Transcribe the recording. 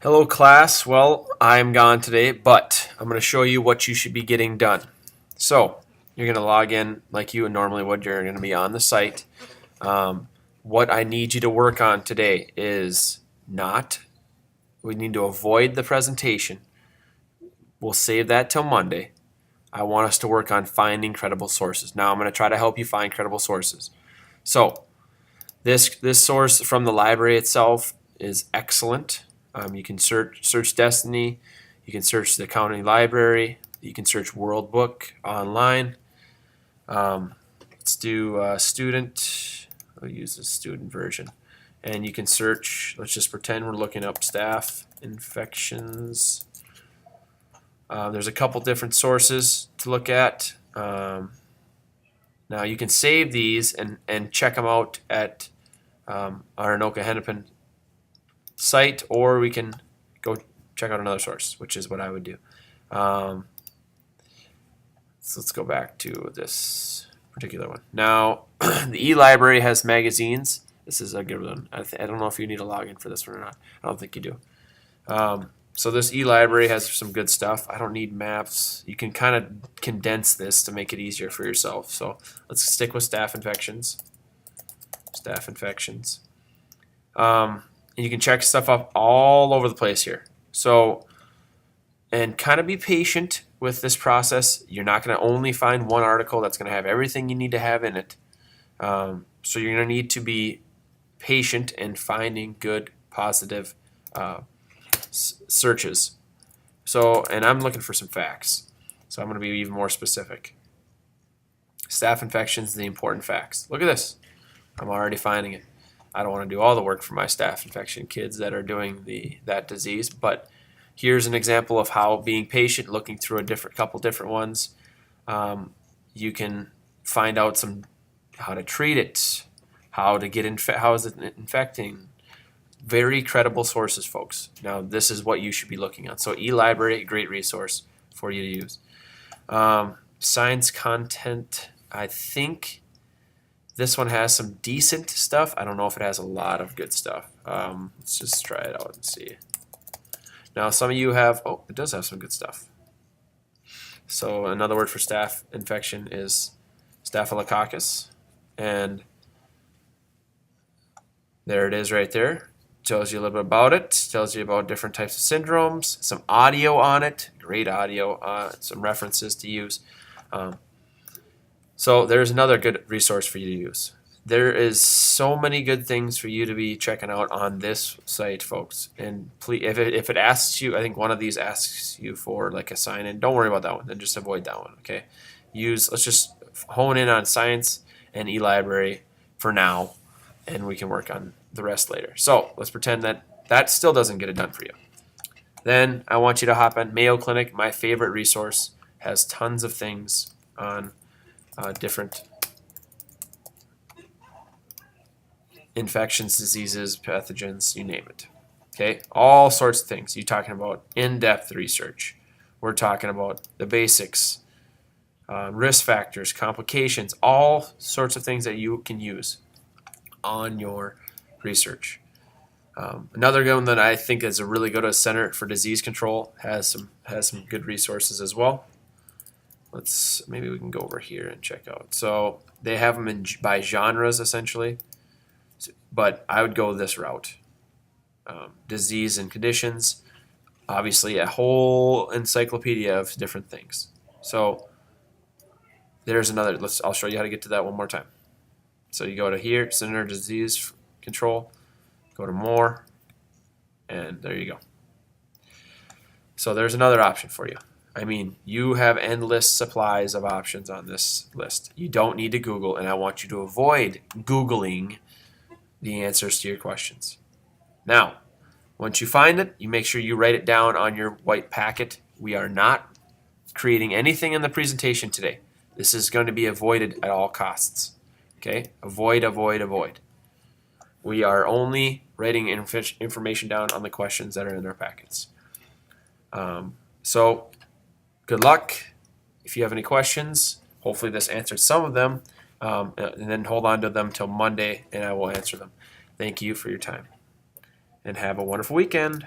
Hello class, well I'm gone today, but I'm going to show you what you should be getting done. So you're going to log in like you normally would, you're going to be on the site. What I need you to work on today is we need to avoid the presentation. We'll save that till Monday. I want us to work on finding credible sources. Now I'm going to try to help you find credible sources. So this source from the library itself is excellent. You can search Destiny, you can search the county library, you can search World Book online. Let's do student. I'll use the student version, and you can search. Let's just pretend we're looking up staph infections. There's a couple different sources to look at. Now you can save these and check them out at our Anoka Hennepin site, or we can go check out another source, which is what I would do. So let's go back to this particular one. Now, the eLibrary has magazines. This is a good one. I don't know if you need a login for this one or not. I don't think you do. So this eLibrary has some good stuff. I don't need maps. You can kind of condense this to make it easier for yourself. So let's stick with staph infections. Staph infections. And you can check stuff up all over the place here. So, and kind of be patient with this process. You're not going to only find one article that's going to have everything you need to have in it. So you're going to need to be patient in finding good, positive searches. So, and I'm looking for some facts. So I'm going to be even more specific. Staph infections, the important facts. Look at this. I'm already finding it. I don't want to do all the work for my staph infection kids that are doing that disease, but here's an example of how being patient, looking through a couple different ones, you can find out how to treat it, how is it infecting. Very credible sources, folks. Now this is what you should be looking at. So eLibrary, great resource for you to use. Science content, I think this one has some decent stuff. I don't know if it has a lot of good stuff. Let's just try it out and see. Now some of you have, it does have some good stuff. So another word for staph infection is Staphylococcus. And there it is right there. Tells you a little bit about it. Tells you about different types of syndromes. Some audio on it. Great audio. Some references to use. So there's another good resource for you to use. There is so many good things for you to be checking out on this site, folks. And please, if it asks you, I think one of these asks you for like a sign-in. Don't worry about that one. Then just avoid that one. Okay. Let's just hone in on science and eLibrary for now, and we can work on the rest later. So let's pretend that still doesn't get it done for you. Then I want you to hop on Mayo Clinic. My favorite resource has tons of things on different infections, diseases, pathogens, you name it. Okay, all sorts of things. You're talking about in-depth research. We're talking about the basics, risk factors, complications, all sorts of things that you can use on your research. Another one that I think is a really good Center for Disease Control has some good resources as well. Maybe we can go over here and check out. So they have them by genres essentially, but I would go this route. Disease and conditions, obviously a whole encyclopedia of different things. So there's another. I'll show you how to get to that one more time. So you go to here, Center for Disease Control, go to more, and there you go. So there's another option for you. I mean, you have endless supplies of options on this list. You don't need to Google, and I want you to avoid Googling the answers to your questions. Now, once you find it, you make sure you write it down on your white packet. We are not creating anything in the presentation today. This is going to be avoided at all costs. Okay? Avoid, avoid, avoid. We are only writing information down on the questions that are in our packets. So, good luck. If you have any questions, hopefully this answered some of them, and then hold on to them till Monday, and I will answer them. Thank you for your time, and have a wonderful weekend.